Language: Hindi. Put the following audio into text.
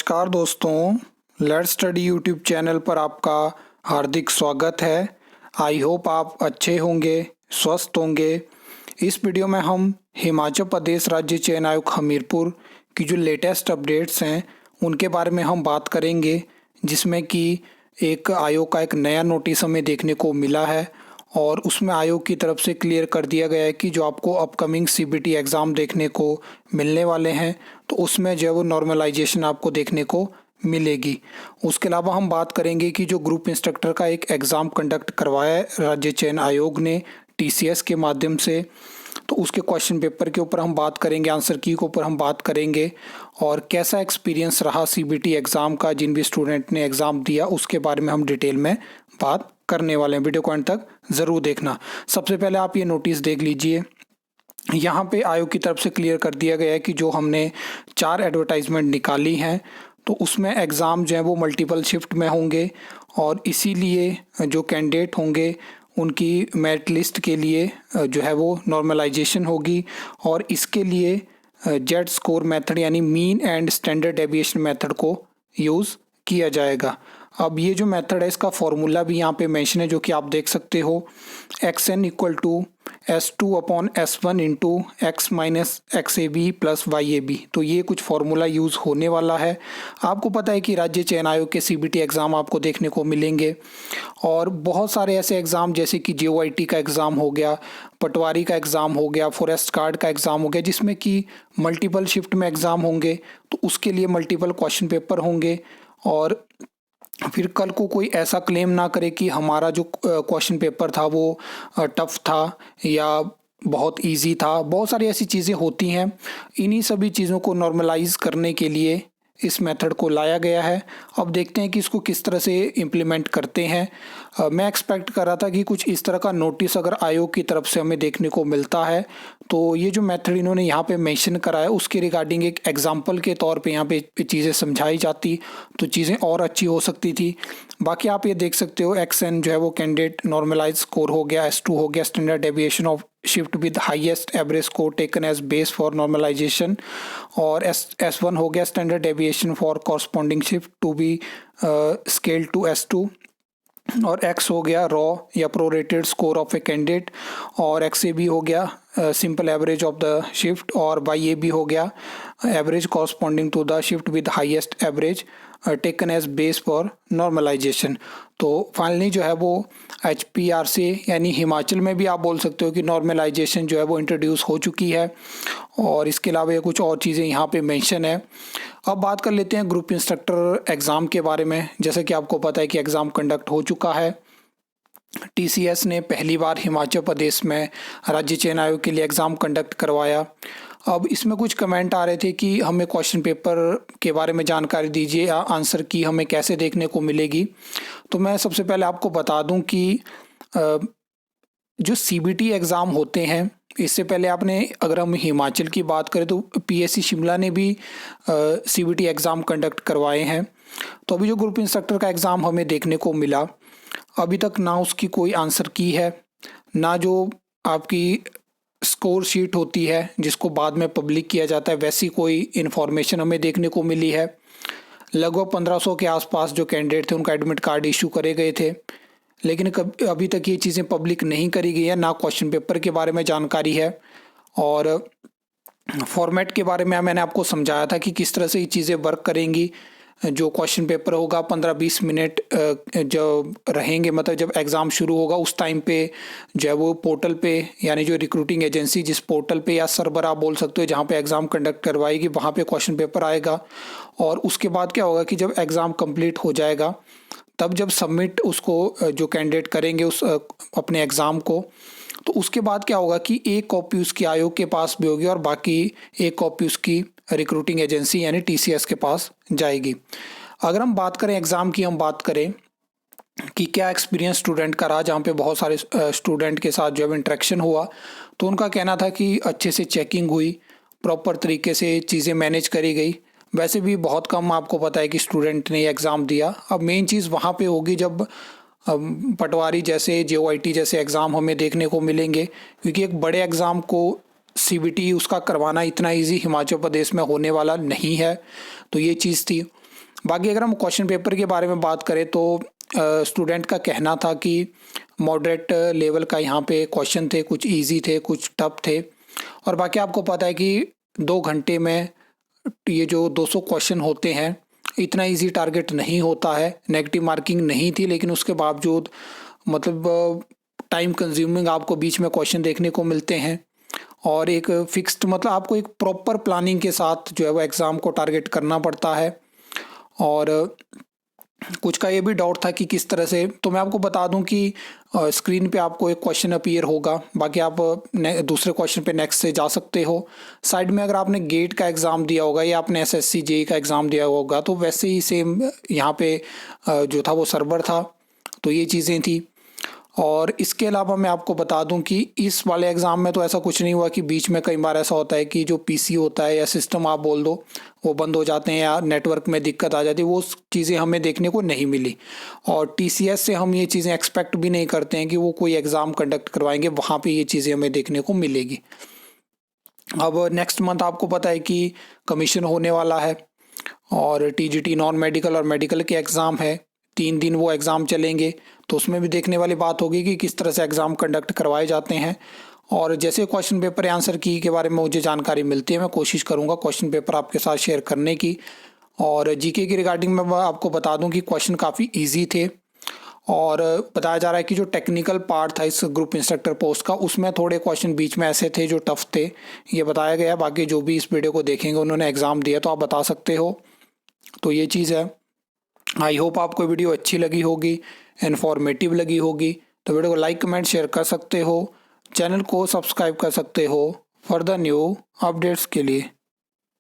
नमस्कार दोस्तों, लेट्स स्टडी यूट्यूब चैनल पर आपका हार्दिक स्वागत है। आई होप आप अच्छे होंगे, स्वस्थ होंगे। इस वीडियो में हम हिमाचल प्रदेश राज्य चयन आयोग हमीरपुर की जो लेटेस्ट अपडेट्स हैं उनके बारे में हम बात करेंगे, जिसमें कि एक आयोग का एक नया नोटिस हमें देखने को मिला है और उसमें आयोग की तरफ से क्लियर कर दिया गया है कि जो आपको अपकमिंग सीबीटी एग्ज़ाम देखने को मिलने वाले हैं तो उसमें जो है वो नॉर्मलाइजेशन आपको देखने को मिलेगी। उसके अलावा हम बात करेंगे कि जो ग्रुप इंस्ट्रक्टर का एक एग्ज़ाम कंडक्ट करवाया है राज्य चयन आयोग ने टीसीएस के माध्यम से, तो उसके क्वेश्चन पेपर के ऊपर हम बात करेंगे, आंसर की के ऊपर हम बात करेंगे और कैसा एक्सपीरियंस रहा सीबीटी एग्ज़ाम का जिन भी स्टूडेंट ने एग्ज़ाम दिया उसके बारे में हम डिटेल में बात करने वाले हैं। वीडियो को अंत तक ज़रूर देखना। सबसे पहले आप ये नोटिस देख लीजिए। यहाँ पे आयोग की तरफ से क्लियर कर दिया गया है कि जो हमने 4 एडवर्टाइजमेंट निकाली हैं तो उसमें एग्ज़ाम जो है वो मल्टीपल शिफ्ट में होंगे और इसीलिए जो कैंडिडेट होंगे उनकी मेरिट लिस्ट के लिए जो है वो नॉर्मलाइजेशन होगी और इसके लिए जेड स्कोर मेथड यानी mean and standard deviation method को यूज़ किया जाएगा। अब ये जो मेथड है इसका फॉर्मूला भी यहाँ पे मेंशन है, जो कि आप देख सकते हो। xn equal to S2 upon S1 into X minus XAB plus YAB। तो ये कुछ फार्मूला यूज़ होने वाला है। आपको पता है कि राज्य चयन आयोग के सीबीटी एग्ज़ाम आपको देखने को मिलेंगे और बहुत सारे ऐसे एग्ज़ाम जैसे कि JOIT का एग्ज़ाम हो गया, पटवारी का एग्ज़ाम हो गया, फॉरेस्ट गार्ड का एग्ज़ाम हो गया, जिसमें कि मल्टीपल शिफ्ट में एग्ज़ाम होंगे तो उसके लिए मल्टीपल क्वेश्चन पेपर होंगे और फिर कल को कोई ऐसा क्लेम ना करे कि हमारा जो क्वेश्चन पेपर था वो टफ था या बहुत इजी था। बहुत सारी ऐसी चीज़ें होती हैं। इन्हीं सभी चीज़ों को नॉर्मलाइज करने के लिए इस मेथड को लाया गया है। अब देखते हैं कि इसको किस तरह से इम्प्लीमेंट करते हैं। मैं एक्सपेक्ट कर रहा था कि कुछ इस तरह का नोटिस अगर आयोग की तरफ से हमें देखने को मिलता है तो ये जो मेथड इन्होंने यहाँ पे मेंशन करा है उसके रिगार्डिंग एक एग्जांपल के तौर पे यहाँ पे चीज़ें समझाई जाती तो चीज़ें और अच्छी हो सकती थी। बाकी आप ये देख सकते हो XN जो है वो कैंडिडेट नॉर्मलाइज स्कोर हो गया, S2 हो गया standard deviation of shift with highest average score taken as base for normalization और S1 हो गया standard deviation for corresponding shift to be scale to S2 और X हो गया रॉ या prorated score of a candidate और XAB हो गया simple average of the shift और YAB हो गया average corresponding to the shift with highest average taken as base for normalization. तो फाइनली जो है वो HPRC यानी हिमाचल में भी आप बोल सकते हो कि नॉर्मलाइजेशन जो है वो इंट्रोड्यूस हो चुकी है और इसके अलावा ये कुछ और चीज़ें यहाँ पे मेंशन है। अब बात कर लेते हैं ग्रुप इंस्ट्रक्टर एग्ज़ाम के बारे में। जैसे कि आपको पता है कि एग्ज़ाम कंडक्ट हो चुका है। TCS ने पहली बार हिमाचल प्रदेश में राज्य चयन आयोग के लिए एग्ज़ाम कंडक्ट करवाया। अब इसमें कुछ कमेंट आ रहे थे कि हमें क्वेश्चन पेपर के बारे में जानकारी दीजिए या आंसर की हमें कैसे देखने को मिलेगी। तो मैं सबसे पहले आपको बता दूं कि जो CBT एग्ज़ाम होते हैं इससे पहले आपने अगर हम हिमाचल की बात करें तो PSC शिमला ने भी CBT एग्ज़ाम कंडक्ट करवाए हैं। तो अभी जो ग्रुप इंस्ट्रक्टर का एग्ज़ाम हमें देखने को मिला, अभी तक ना उसकी कोई आंसर की है, ना जो आपकी स्कोर शीट होती है जिसको बाद में पब्लिक किया जाता है वैसी कोई इन्फॉर्मेशन हमें देखने को मिली है। लगभग 1500 के आसपास जो कैंडिडेट थे उनका एडमिट कार्ड इशू करे गए थे, लेकिन अभी तक ये चीज़ें पब्लिक नहीं करी गई है, ना क्वेश्चन पेपर के बारे में जानकारी है और फॉर्मेट के बारे में मैंने आपको समझाया था कि किस तरह से ये चीज़ें वर्क करेंगी। जो क्वेश्चन पेपर होगा 15-20 मिनट जो रहेंगे, मतलब जब एग्ज़ाम शुरू होगा उस टाइम पे जो है वो पोर्टल पे यानी जो रिक्रूटिंग एजेंसी जिस पोर्टल पे या सर्वर आप बोल सकते हो जहाँ पे एग्ज़ाम कंडक्ट करवाएगी वहाँ पे क्वेश्चन पेपर आएगा और उसके बाद क्या होगा कि जब एग्ज़ाम कंप्लीट हो जाएगा तब जब सबमिट उसको जो कैंडिडेट करेंगे उस अपने एग्ज़ाम को, तो उसके बाद क्या होगा कि एक कॉपी उसकी आयोग के पास भी होगी और बाकी एक कॉपी उसकी रिक्रूटिंग एजेंसी यानी TCS के पास जाएगी। अगर हम बात करें एग्ज़ाम की, हम बात करें कि क्या एक्सपीरियंस स्टूडेंट का रहा, जहाँ पे बहुत सारे स्टूडेंट के साथ जो है इंटरेक्शन हुआ, तो उनका कहना था कि अच्छे से चेकिंग हुई, प्रॉपर तरीके से चीज़ें मैनेज करी गई। वैसे भी बहुत कम आपको पता है कि स्टूडेंट ने एग्ज़ाम दिया। अब मेन चीज़ वहाँ पे होगी जब पटवारी जैसे JOIT जैसे एग्ज़ाम हमें देखने को मिलेंगे, क्योंकि एक बड़े एग्ज़ाम को CBT उसका करवाना इतना इजी हिमाचल प्रदेश में होने वाला नहीं है। तो ये चीज़ थी। बाकी अगर हम क्वेश्चन पेपर के बारे में बात करें तो स्टूडेंट का कहना था कि मॉडरेट लेवल का यहाँ पे क्वेश्चन थे, कुछ इजी थे, कुछ टफ थे। और बाकी आपको पता है कि 2 घंटे में ये जो 200 क्वेश्चन होते हैं, इतना इजी टारगेट नहीं होता है। नेगेटिव मार्किंग नहीं थी, लेकिन उसके बावजूद मतलब टाइम कंज्यूमिंग आपको बीच में क्वेश्चन देखने को मिलते हैं। और एक फिक्स्ड मतलब आपको एक प्रॉपर प्लानिंग के साथ जो है वो एग्ज़ाम को टारगेट करना पड़ता है। और कुछ का ये भी डाउट था कि किस तरह से, तो मैं आपको बता दूं कि स्क्रीन पे आपको एक क्वेश्चन अपीयर होगा, बाकी आप दूसरे क्वेश्चन पे नेक्स्ट से जा सकते हो। साइड में अगर आपने गेट का एग्ज़ाम दिया होगा या आपने एसएससी जेईई का एग्ज़ाम दिया होगा तो वैसे ही सेम यहाँ पे जो था वो सर्वर था, तो ये चीज़ें थी। और इसके अलावा मैं आपको बता दूं कि इस वाले एग्ज़ाम में तो ऐसा कुछ नहीं हुआ कि बीच में कई बार ऐसा होता है कि जो पीसी होता है या सिस्टम आप बोल दो वो बंद हो जाते हैं या नेटवर्क में दिक्कत आ जाती है, वो चीज़ें हमें देखने को नहीं मिली। और टीसीएस से हम ये चीज़ें एक्सपेक्ट भी नहीं करते हैं कि वो कोई एग्ज़ाम कंडक्ट करवाएंगे, वहाँ पे ये चीज़ें हमें देखने को मिलेगी। अब नेक्स्ट मंथ आपको पता है कि कमीशन होने वाला है और टीजीटी नॉन मेडिकल और मेडिकल के एग्ज़ाम है, 3 दिन वो एग्ज़ाम चलेंगे, तो उसमें भी देखने वाली बात होगी कि किस तरह से एग्ज़ाम कंडक्ट करवाए जाते हैं। और जैसे क्वेश्चन पेपर आंसर की के बारे में मुझे जानकारी मिलती है, मैं कोशिश करूँगा क्वेश्चन पेपर आपके साथ शेयर करने की। और जीके की रिगार्डिंग मैं आपको बता दूं कि क्वेश्चन काफ़ी इजी थे। और बताया जा रहा है कि जो टेक्निकल पार्ट था इस ग्रुप इंस्ट्रक्टर पोस्ट का, उसमें थोड़े क्वेश्चन बीच में ऐसे थे जो टफ थे, ये बताया गया। बाकी जो भी इस वीडियो को देखेंगे उन्होंने एग्ज़ाम दिया तो आप बता सकते हो, तो ये चीज़ है। आई होप आपको वीडियो अच्छी लगी होगी, इन्फॉर्मेटिव लगी होगी, तो वीडियो को लाइक कमेंट शेयर कर सकते हो, चैनल को सब्सक्राइब कर सकते हो फॉर द न्यू अपडेट्स के लिए।